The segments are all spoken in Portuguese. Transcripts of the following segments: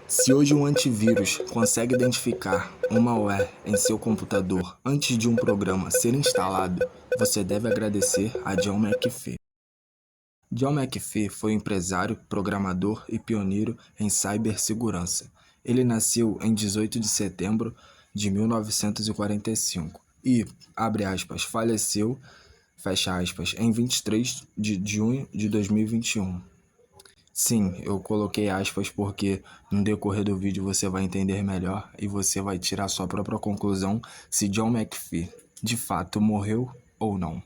Se hoje um antivírus consegue identificar um malware em seu computador antes de um programa ser instalado, você deve agradecer a John McAfee. John McAfee foi um empresário, programador e pioneiro em cibersegurança. Ele nasceu em 18 de setembro de 1945 e, abre aspas, faleceu, fecha aspas, em 23 de junho de 2021. Sim, eu coloquei aspas porque no decorrer do vídeo você vai entender melhor e você vai tirar sua própria conclusão se John McAfee de fato morreu ou não.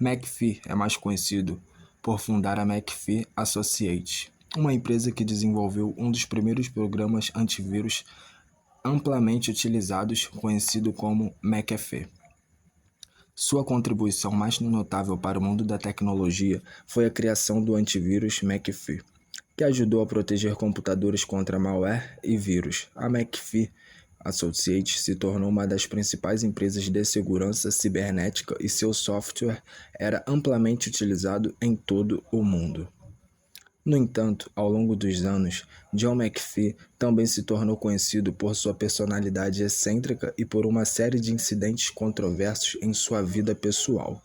McAfee é mais conhecido por fundar a McAfee Associates, uma empresa que desenvolveu um dos primeiros programas antivírus amplamente utilizados, conhecido como McAfee. Sua contribuição mais notável para o mundo da tecnologia foi a criação do antivírus McAfee, que ajudou a proteger computadores contra malware e vírus. A McAfee Associates se tornou uma das principais empresas de segurança cibernética e seu software era amplamente utilizado em todo o mundo. No entanto, ao longo dos anos, John McAfee também se tornou conhecido por sua personalidade excêntrica e por uma série de incidentes controversos em sua vida pessoal.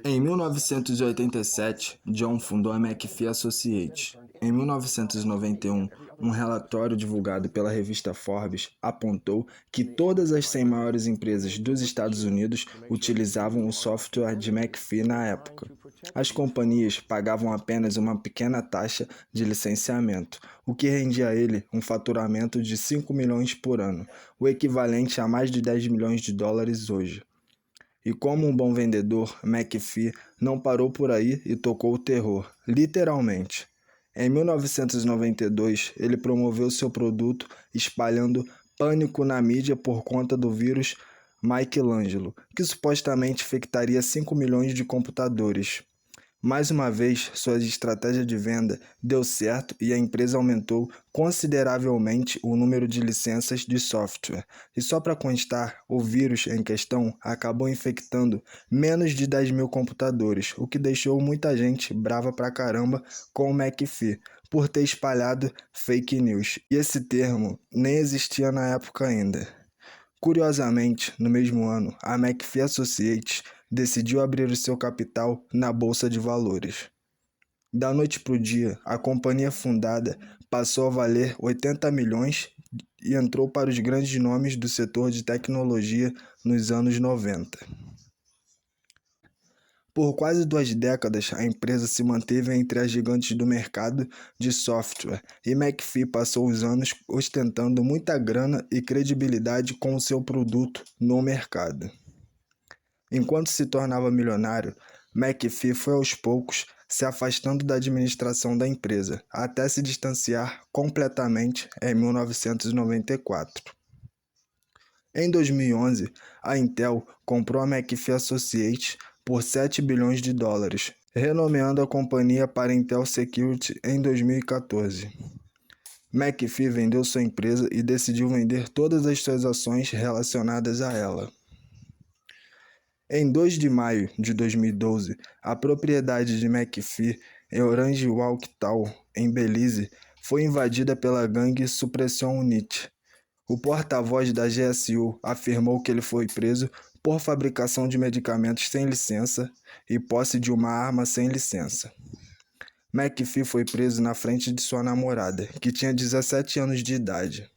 Em 1987, John fundou a McAfee Associates. Em 1991, um relatório divulgado pela revista Forbes apontou que todas as 100 maiores empresas dos Estados Unidos utilizavam o software de McAfee na época. As companhias pagavam apenas uma pequena taxa de licenciamento, o que rendia a ele um faturamento de 5 milhões por ano, o equivalente a mais de 10 milhões de dólares hoje. E como um bom vendedor, McAfee não parou por aí e tocou o terror, literalmente. Em 1992, ele promoveu seu produto espalhando pânico na mídia por conta do vírus Michelangelo, que supostamente infectaria 5 milhões de computadores. Mais uma vez, sua estratégia de venda deu certo e a empresa aumentou consideravelmente o número de licenças de software. E só para constar, o vírus em questão acabou infectando menos de 10 mil computadores, o que deixou muita gente brava pra caramba com o McAfee por ter espalhado fake news. E esse termo nem existia na época ainda. Curiosamente, no mesmo ano, a McAfee Associates decidiu abrir o seu capital na Bolsa de Valores. Da noite para o dia, a companhia fundada passou a valer 80 milhões e entrou para os grandes nomes do setor de tecnologia nos anos 90. Por quase 2 décadas, a empresa se manteve entre as gigantes do mercado de software e McAfee passou os anos ostentando muita grana e credibilidade com o seu produto no mercado. Enquanto se tornava milionário, McAfee foi aos poucos se afastando da administração da empresa, até se distanciar completamente em 1994. Em 2011, a Intel comprou a McAfee Associates por 7 bilhões de dólares, renomeando a companhia para Intel Security em 2014. McAfee vendeu sua empresa e decidiu vender todas as suas ações relacionadas a ela. Em 2 de maio de 2012, a propriedade de McAfee em Orange Walk Town, em Belize, foi invadida pela gangue Suppression Unit. O porta-voz da GSU afirmou que ele foi preso por fabricação de medicamentos sem licença e posse de uma arma sem licença. McAfee foi preso na frente de sua namorada, que tinha 17 anos de idade.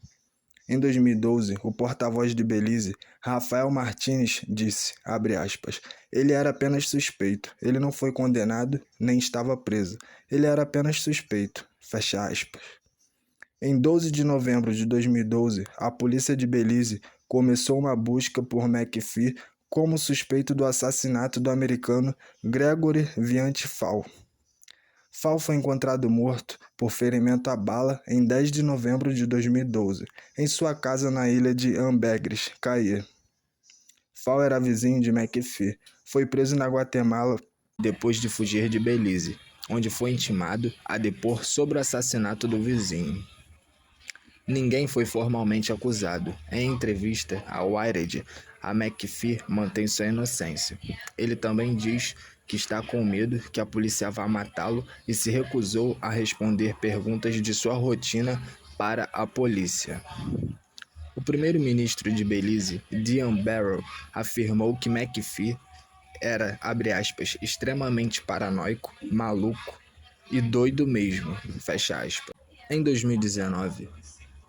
Em 2012, o porta-voz de Belize, Rafael Martins, disse, abre aspas, ele era apenas suspeito, ele não foi condenado nem estava preso, ele era apenas suspeito, fecha aspas. Em 12 de novembro de 2012, a polícia de Belize começou uma busca por McAfee como suspeito do assassinato do americano Gregory Vianti Fall. Fall foi encontrado morto por ferimento à bala em 10 de novembro de 2012, em sua casa na ilha de Ambegres, Caí. Fall era vizinho de McAfee. Foi preso na Guatemala depois de fugir de Belize, onde foi intimado a depor sobre o assassinato do vizinho. Ninguém foi formalmente acusado. Em entrevista à Wired, a McAfee mantém sua inocência. Ele também diz que está com medo que a polícia vá matá-lo e se recusou a responder perguntas de sua rotina para a polícia. O primeiro-ministro de Belize, Dian Barrow, afirmou que McAfee era, abre aspas, extremamente paranoico, maluco e doido mesmo, fecha aspas. Em 2019,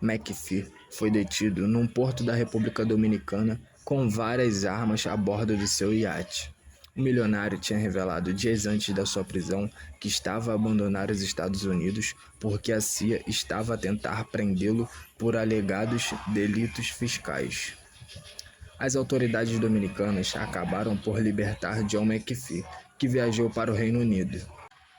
McAfee foi detido num porto da República Dominicana com várias armas a bordo de seu iate. O milionário tinha revelado dias antes da sua prisão que estava a abandonar os Estados Unidos porque a CIA estava a tentar prendê-lo por alegados delitos fiscais. As autoridades dominicanas acabaram por libertar John McAfee, que viajou para o Reino Unido.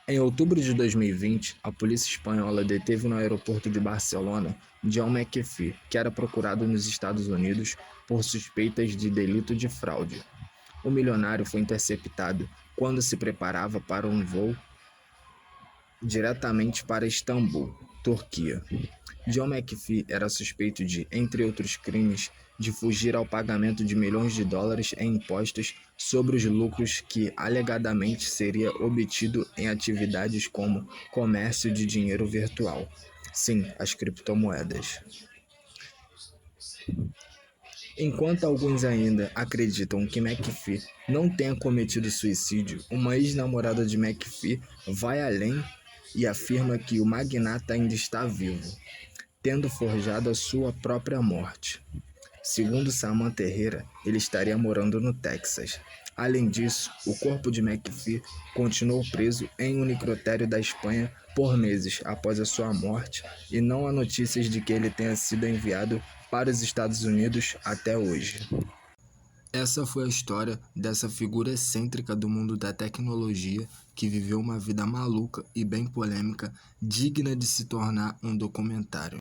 Em outubro de 2020, a polícia espanhola deteve no aeroporto de Barcelona John McAfee, que era procurado nos Estados Unidos por suspeitas de delito de fraude. O milionário foi interceptado quando se preparava para um voo diretamente para Istambul, Turquia. John McAfee era suspeito de, entre outros crimes, de fugir ao pagamento de milhões de dólares em impostos sobre os lucros que alegadamente seria obtido em atividades como comércio de dinheiro virtual. Sim, as criptomoedas. Enquanto alguns ainda acreditam que McAfee não tenha cometido suicídio, uma ex-namorada de McAfee vai além e afirma que o magnata ainda está vivo, tendo forjado a sua própria morte. Segundo Samantha Herrera, ele estaria morando no Texas. Além disso, o corpo de McAfee continuou preso em um necrotério da Espanha por meses após a sua morte e não há notícias de que ele tenha sido enviado para os Estados Unidos até hoje. Essa foi a história dessa figura excêntrica do mundo da tecnologia que viveu uma vida maluca e bem polêmica, digna de se tornar um documentário.